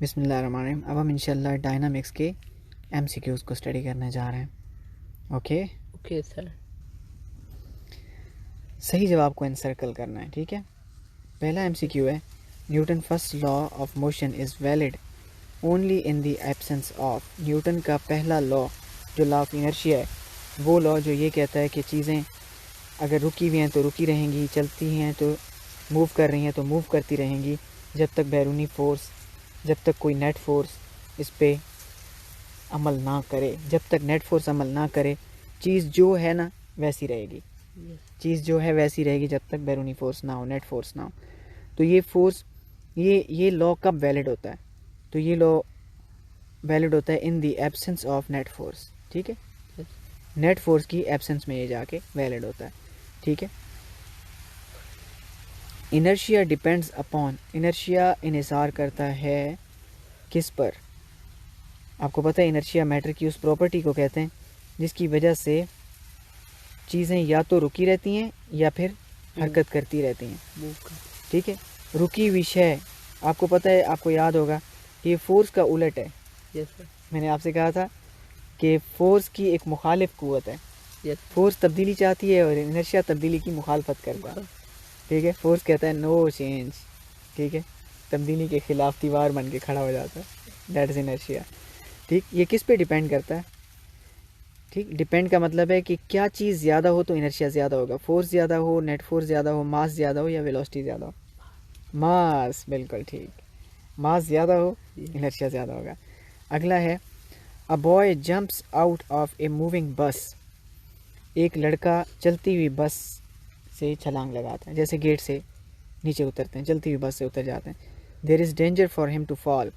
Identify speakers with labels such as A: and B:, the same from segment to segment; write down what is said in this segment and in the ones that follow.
A: बिस्मिल्लाहिर्रहमानिर्रहीम। अब हम इंशाल्लाह डायनामिक्स के एमसीक्यूज़ को स्टडी करने जा रहे हैं। Okay
B: sir.
A: सही जवाब को एनसर्कल करना है, ठीक है। पहला एमसीक्यू है, Newton first law of motion is valid only in the absence of. Newton का पहला लॉ जो लॉ ऑफ इनर्शिया है, वो लॉ जो ये कहता है कि चीज़ें अगर रुकी हुई हैं तो रुकी रहेंगी, चलती हैं तो मूव कर रही हैं तो मूव करती रहेंगी, जब तक बैरूनी फोर्स, जब तक कोई नेट फोर्स इस पे अमल ना करे। जब तक नेट फोर्स अमल ना करे, चीज़ जो है ना वैसी रहेगी। चीज़ जो है वैसी रहेगी जब तक बैरूनी फोर्स ना हो, नेट फोर्स ना हो। तो ये फोर्स, ये लॉ कब वैलिड होता है? तो ये लॉ वैलिड होता है in the absence of net force, ठीक है। नेट फोर्स की एब्सेंस में ये जाके वैलिड होता है, ठीक है। इनर्शिया डिपेंड्स अपॉन, इनर्शिया इन्हिसार करता है किस पर? आपको पता है इनर्शिया मैटर की उस प्रॉपर्टी को कहते हैं जिसकी वजह से चीज़ें या तो रुकी रहती हैं या फिर हरकत करती रहती हैं, ठीक है। रुकी हुई शय, आपको पता है, आपको याद होगा, ये फोर्स का उलट है। मैंने आपसे कहा था कि फोर्स की एक मुखालिफ कुव्वत है। फोर्स तब्दीली चाहती है और इनर्शिया तब्दीली की मुखालफत करता है, ठीक है। फोर्स कहता है नो चेंज, ठीक है, तब्दीली के खिलाफ दीवार बन के खड़ा हो जाता है, दैट इज़ इनर्शिया, ठीक। ये किस पे डिपेंड करता है? ठीक, डिपेंड का मतलब है कि क्या चीज़ ज़्यादा हो तो इनर्शिया ज़्यादा होगा। फोर्स ज़्यादा हो, नेट फोर्स ज़्यादा हो, मास ज़्यादा हो या वेलोसिटी ज़्यादा हो? मास, बिल्कुल ठीक। मास ज़्यादा हो, इनर्शिया ज़्यादा होगा। अगला है, a boy jumps out of a moving बस। एक लड़का चलती हुई बस से छलांग लगाता है, जैसे गेट से नीचे उतरते हैं, चलती हुई बस से उतर जाते हैं। There is danger for him to fall,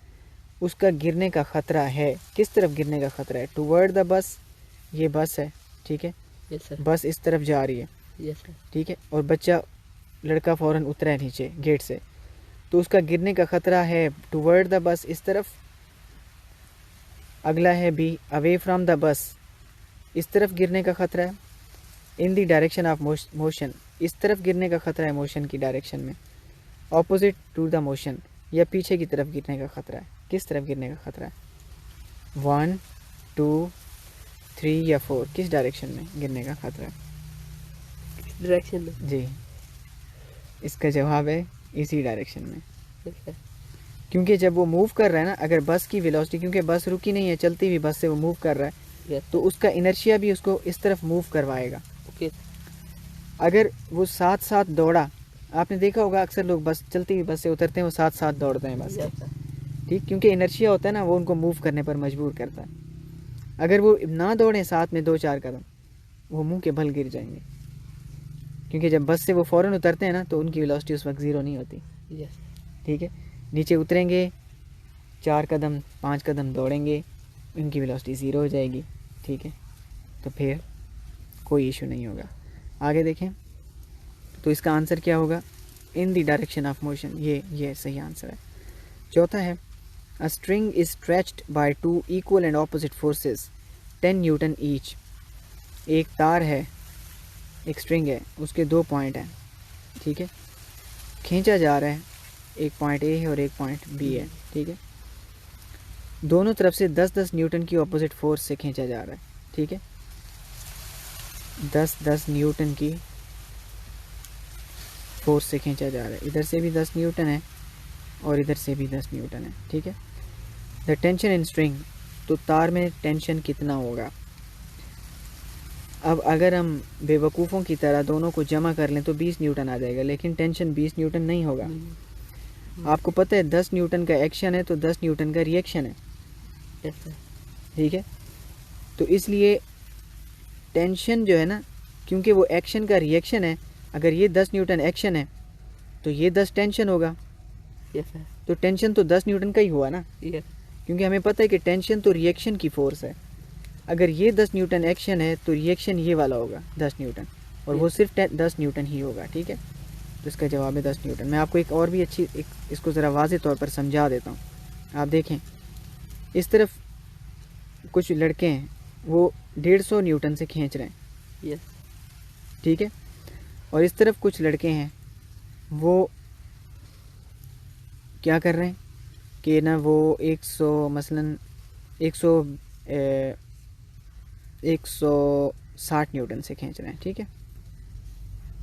A: उसका गिरने का ख़तरा है। किस तरफ गिरने का ख़तरा है? टूवर्ड द बस, ये बस है, ठीक है। बस इस तरफ जा रही है, ठीक है, और बच्चा, लड़का फ़ौरन उतरा है नीचे गेट से, तो उसका गिरने का ख़तरा है टूवर्ड द बस, इस तरफ। अगला है B, away from the bus, इस तरफ गिरने का ख़तरा है। इन द डायरेक्शन ऑफ मोशन, इस तरफ गिरने का ख़तरा है मोशन की डायरेक्शन में। ऑपोजिट टू द मोशन, या पीछे की तरफ गिरने का ख़तरा है। किस तरफ गिरने का ख़तरा है? 1, 2, 3 या 4, किस डायरेक्शन में गिरने का ख़तरा है?
B: डायरेक्शन में
A: जी, इसका जवाब है इसी डायरेक्शन में, क्योंकि जब वो मूव कर रहा है ना, अगर बस की वेलोसिटी, क्योंकि बस रुकी नहीं है, चलती हुई बस से वो मूव कर रहा है, तो उसका इनर्शिया भी उसको इस तरफ मूव करवाएगा। अगर वो साथ साथ दौड़ा, आपने देखा होगा अक्सर लोग बस, चलती हुई बस से उतरते हैं, वो साथ साथ दौड़ते हैं बस, ठीक, क्योंकि इनर्शिया होता है ना, वो उनको मूव करने पर मजबूर करता है। अगर वो ना दौड़ें साथ में 2-4 कदम, वो मुंह के बल गिर जाएंगे, क्योंकि जब बस से वो फ़ौरन उतरते हैं ना, तो उनकी वेलोसिटी उस वक्त ज़ीरो नहीं होती, ठीक है। नीचे उतरेंगे, 4 कदम 5 कदम दौड़ेंगे, उनकी वेलोसिटी ज़ीरो हो जाएगी, ठीक है, तो फिर कोई इशू नहीं होगा। आगे देखें, तो इसका आंसर क्या होगा? In the direction of motion, ये सही आंसर है। चौथा है, a string is stretched by 2 equal and opposite forces 10 newton each. एक तार है, एक स्ट्रिंग है, उसके 2 पॉइंट हैं, ठीक है, खींचा जा रहा है, एक पॉइंट ए है और एक पॉइंट बी है, ठीक है। दोनों तरफ से 10-10 न्यूटन की ऑपोजिट फोर्स से खींचा जा रहा है, ठीक है। 10-10 न्यूटन की फोर्स से खींचा जा रहा है, इधर से भी 10 न्यूटन है और इधर से भी 10 न्यूटन है, ठीक है। द टेंशन इन स्ट्रिंग, तो तार में टेंशन कितना होगा? अब अगर हम बेवकूफ़ों की तरह दोनों को जमा कर लें तो 20 न्यूटन आ जाएगा, लेकिन टेंशन 20 न्यूटन नहीं होगा। आपको पता है 10 न्यूटन का एक्शन है तो 10 न्यूटन का रिएक्शन है, ठीक है। तो इसलिए टेंशन जो है ना, क्योंकि वो एक्शन का रिएक्शन है, अगर ये 10 न्यूटन एक्शन है तो ये 10 टेंशन होगा, तो टेंशन तो 10 न्यूटन का ही हुआ ना, क्योंकि हमें पता है कि टेंशन तो रिएक्शन की फोर्स है। अगर ये 10 न्यूटन एक्शन है तो रिएक्शन ये वाला होगा 10 न्यूटन, और वो सिर्फ 10 न्यूटन ही होगा, ठीक है। तो इसका जवाब है 10 न्यूटन। मैं आपको एक और भी इसको ज़रा वाज़े तौर पर समझा देता हूँ। आप देखें, इस तरफ कुछ लड़के हैं, वो 150 न्यूटन से खींच रहे हैं, ठीक है, और इस तरफ कुछ लड़के हैं, वो क्या कर रहे हैं कि ना वो 100 मसलन 100 160 न्यूटन से खींच रहे हैं, ठीक है।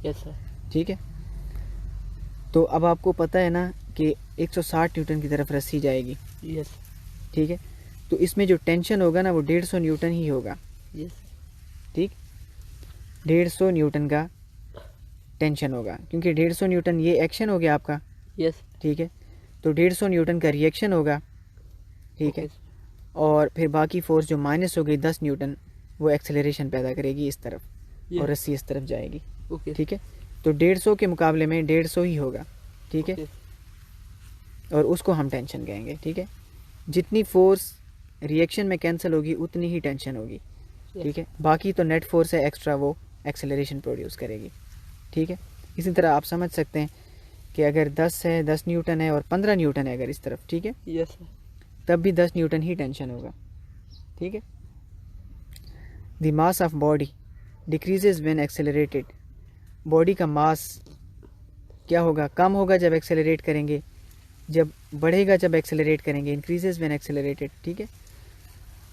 B: Yes sir.
A: ठीक है, तो अब आपको पता है ना कि 160 न्यूटन की तरफ रस्सी जाएगी,
B: यस।
A: ठीक है। तो इसमें जो टेंशन होगा ना वो 150 न्यूटन ही होगा,
B: यस।
A: ठीक। 150 न्यूटन का टेंशन होगा, क्योंकि 150 न्यूटन ये एक्शन हो गया आपका,
B: यस।
A: ठीक है। तो 150 न्यूटन का रिएक्शन होगा, ठीक है। और फिर बाकी फोर्स जो माइनस हो गई 10 न्यूटन, वो एक्सेलरेशन पैदा करेगी इस तरफ और रस्सी इस तरफ जाएगी, ठीक है। तो 150 के मुकाबले में 150 ही होगा, ठीक है। और उसको हम टेंशन कहेंगे, ठीक है। जितनी फोर्स रिएक्शन में कैंसिल होगी उतनी ही टेंशन होगी, ठीक है। बाकी तो नेट फोर्स है एक्स्ट्रा, वो एक्सेलरेशन प्रोड्यूस करेगी, ठीक है। इसी तरह आप समझ सकते हैं कि अगर 10 है, 10 न्यूटन है और 15 न्यूटन है अगर इस तरफ, ठीक है,
B: यस,
A: तब भी 10 न्यूटन ही टेंशन होगा, ठीक है। The mass of body decreases when accelerated. Body का मास क्या होगा, कम होगा जब एक्सेलरेट करेंगे, जब बढ़ेगा जब एक्सेलरेट करेंगे, इंक्रीजेज व्हेन एक्सेलरेटेड, ठीक है।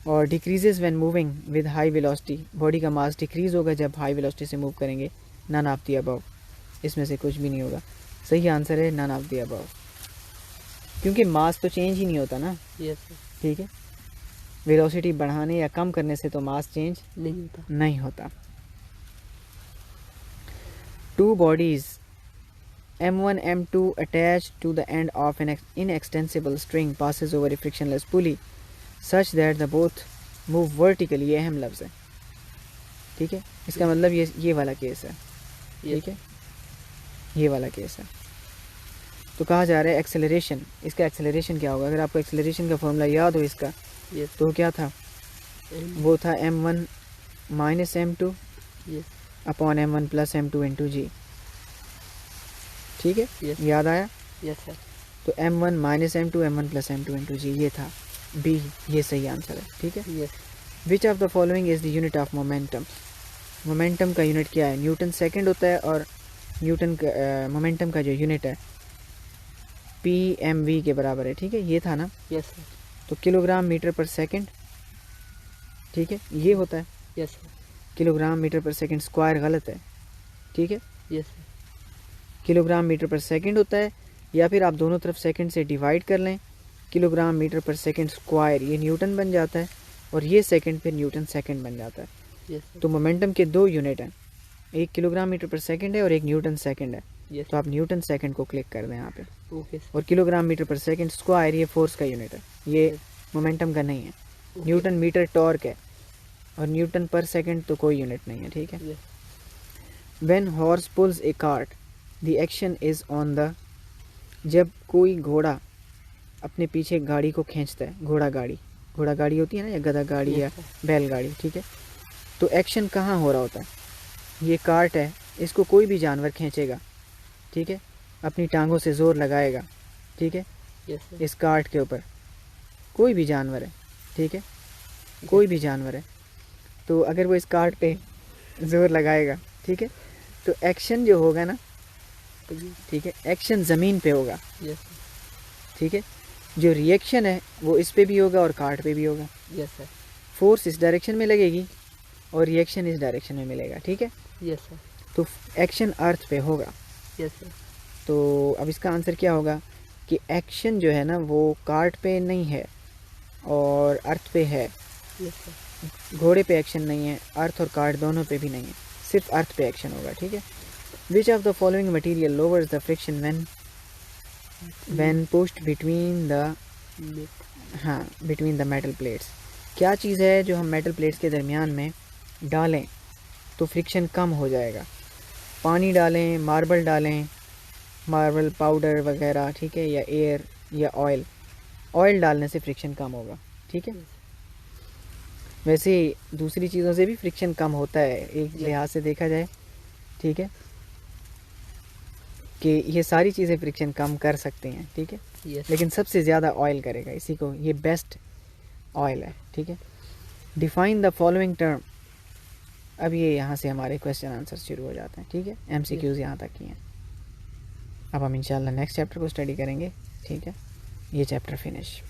A: और decreases when moving with high velocity. Body का मास डिक्रीज होगा जब हाई वेलोसिटी से मूव करेंगे। नन ऑफ द अबव, इसमें से कुछ भी नहीं होगा। सही आंसर है नन ऑफ द अबव, क्योंकि मास तो चेंज ही नहीं होता ना, ठीक है। वेलोसिटी बढ़ाने या कम करने से तो मास चेंज नहीं होता। Two bodies M1 M2 attached to the end of an inextensible string passes over a frictionless pulley such that the both move vertically। ये अहम लफ्ज़ है, ठीक है। इसका मतलब ये वाला केस है, ठीक है, ये वाला केस है। तो कहा जा रहा है एक्सेलरेशन, इसका एक्सेलरेशन क्या होगा। अगर आपको एक्सेलरेशन का फॉर्मूला याद हो इसका, तो क्या था, वो था M1 minus M2 upon M1 plus M2 into G, ठीक है। याद आया?
B: Yes sir.
A: तो M1 minus M2 M1 plus M2 into जी, ये था बी, ये सही आंसर है, ठीक है।
B: Yes.
A: Which of the following is the unit of momentum. Momentum का यूनिट क्या है, न्यूटन सेकंड होता है, और न्यूटन का मोमेंटम का जो यूनिट है PMV के बराबर है, ठीक है। ये था ना,
B: यस सर।
A: तो किलोग्राम मीटर पर सेकंड, ठीक है, ये होता है।
B: Yes sir.
A: किलोग्राम मीटर पर सेकंड स्क्वायर गलत है, ठीक है।
B: Yes sir.
A: किलोग्राम मीटर पर सेकंड होता है, या फिर आप दोनों तरफ सेकंड से डिवाइड कर लें, किलोग्राम मीटर पर सेकंड स्क्वायर ये न्यूटन बन जाता है, और ये सेकंड फिर न्यूटन सेकंड बन जाता है।
B: यस।
A: तो मोमेंटम के दो यूनिट हैं, एक किलोग्राम मीटर पर सेकंड है और एक न्यूटन सेकंड है।
B: यस।
A: तो आप न्यूटन सेकंड को क्लिक कर दें यहाँ पे।
B: ओके।
A: और किलोग्राम मीटर पर सेकंड स्क्वायर ये फोर्स का यूनिट है, ये मोमेंटम का नहीं है। न्यूटन मीटर टॉर्क है, और न्यूटन पर सेकंड तो कोई यूनिट नहीं है, ठीक है। When horse pulls a cart the action is on the. जब कोई घोड़ा अपने पीछे गाड़ी को खींचता है, घोड़ा गाड़ी होती है ना, या गधा गाड़ी या बैलगाड़ी, ठीक है। तो एक्शन कहाँ हो रहा होता है, ये कार्ट है, इसको कोई भी जानवर खींचेगा, ठीक है, अपनी टांगों से ज़ोर लगाएगा, ठीक है। इस कार्ट के ऊपर कोई भी जानवर है, ठीक है, कोई भी जानवर है, तो अगर वो इस कार्ट पे ज़ोर लगाएगा, ठीक है, तो एक्शन जो होगा ना, ठीक है, एक्शन ज़मीन पे होगा, ठीक है। जो रिएक्शन है वो इस पे भी होगा और कार्ट पे भी होगा।
B: Yes sir.
A: फोर्स इस डायरेक्शन में लगेगी और रिएक्शन इस डायरेक्शन में मिलेगा, ठीक है।
B: Yes sir.
A: तो एक्शन अर्थ पे होगा।
B: Yes sir.
A: तो अब इसका आंसर क्या होगा कि एक्शन जो है ना वो कार्ट पे नहीं है और अर्थ पे है।
B: Yes sir.
A: घोड़े पे एक्शन नहीं है, अर्थ और कार्ट दोनों पे भी नहीं है, सिर्फ अर्थ पे एक्शन होगा, ठीक है। Which of the following material louvers the friction when pushed between the between the metal plates. क्या चीज़ है जो हम मेटल प्लेट्स के दरमियान में डालें तो फ्रिक्शन कम हो जाएगा। पानी डालें, मार्बल डालें, मार्बल पाउडर वगैरह, ठीक है, या एयर या ऑयल डालने से फ्रिक्शन कम होगा, ठीक है। वैसे दूसरी चीज़ों से भी फ्रिक्शन कम होता है एक लिहाज से देखा जाए, ठीक है, कि ये सारी चीज़ें फ्रिक्शन कम कर सकती हैं, ठीक है। लेकिन सबसे ज़्यादा ऑयल करेगा, इसी को ये बेस्ट ऑयल है, ठीक है। Define the following term. अब ये यहाँ से हमारे क्वेश्चन आंसर शुरू हो जाते हैं, ठीक है। MCQs यहाँ तक ही हैं। अब हम इंशाल्लाह नेक्स्ट चैप्टर को स्टडी करेंगे, ठीक है। ये चैप्टर फिनिश।